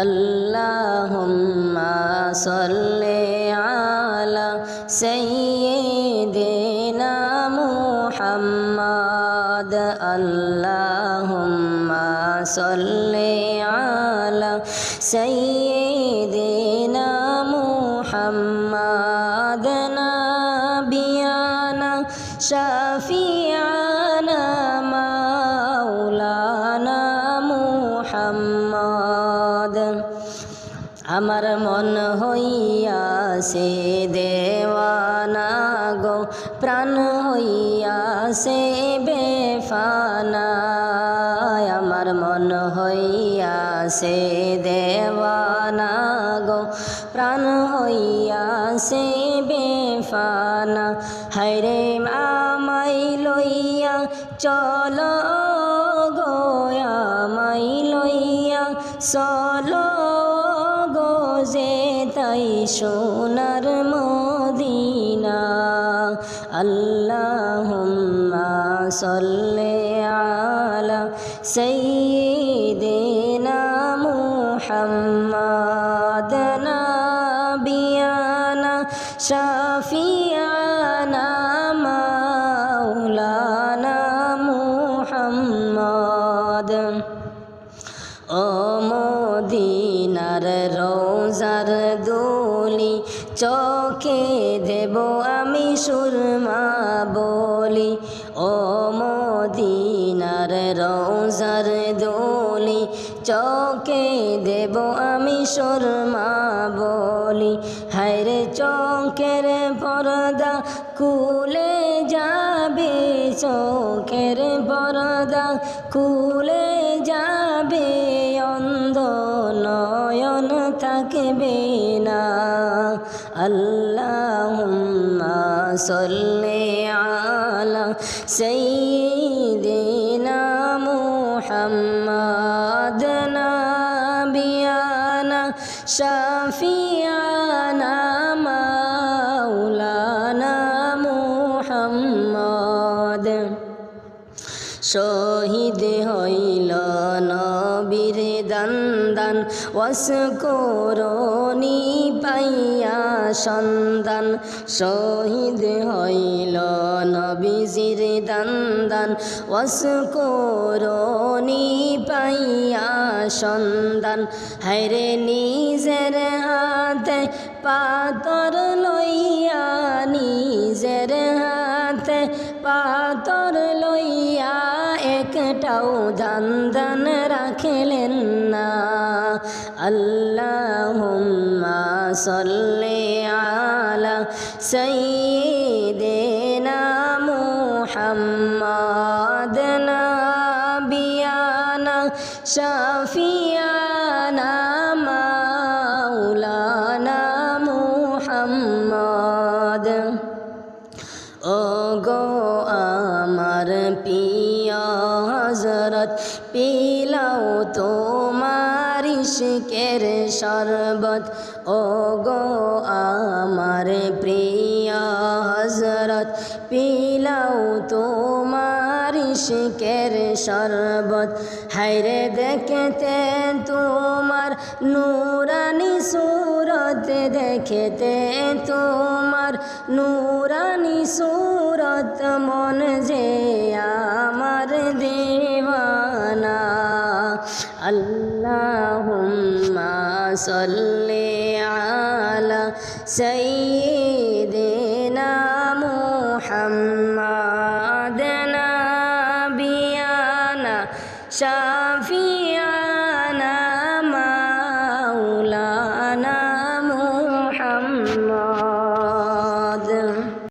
আল্লাহুম্মা সাল্লি আলা সাইয়্যিদিনা মুহাম্মাদ আল্লাহুম্মা সাল্লি আলা সাইয়্যিদিনা মুহাম্মাদ নাবিয়ানা শাফিয়ানা মাওলানা মুহাম্মাদ আমার মন হইয়াছে দেওয়ানা গো প্রাণ হইয়াছে বেফানা আমার মন হইয়াছে দেওয়ানা গো প্রাণ হইয়াছে বেফানা হায়রে আমাই লইয়া চলো গো আমাই লইয়া চলো গো যে তাই সোনার মদিনা আল্লাহুম্মা সাল্লি আলা সাইয়্যিদিনা মুহাম্মাদ নাবিয়ানা শাফিয়ানা মাওলানা মুহাম্মাদ ও মদিনার রোজার দুলি চোখে দেব আমি সুরমা বলি ও মদিনার রোজার দুলি চোখে দেব আমি সুরমা বলি হায়রে চোখের পর্দা খুলে যাবে চোখের পর্দা খুলে যাবে অন্ধ নয়ন থাকবে না আল্লাহুম্মা সাল্লি আলা সাইয়্যিদিনা মুহাম্মাদ নাবিয়ানা শাফিয়ানা মাওলানা মুহাম্মাদ শহীদ হইল নবীর দান্দান ওয়াসকরণী পাইয়া সন্তান শহীদ হইল নবীজির দান্দান ওয়াসকরণী পাইয়া সন্তান হায়রে নিজের হাতে পাথর লইয়া নিজের হাতে পাথর লইয়া একটাও দান রাখলেন না আল্লাহুম্মা সাল্লি আলা সাইয়্যিদিনা মুহাম্মাদ নাবিয়ানা শাফিয়ানা মাওলানা মুহাম্মাদ ও গো আমার প্রিয় হযরত পিলাও তোমার ইশকের শরবত ও গো আমার প্রিয় হযরত পিলাও তোমার ইশকের শরবত হায়রে দেখতে তোমার নূরানি সুরত দেখতে তোমার নূরানি সুরত মন যে আমার দেওয়ানা আল্লাহুম্মা সাল্লি আলা সাইয়্যিদিনা মুহাম্মাদ নাবিয়ানা শাফিয়া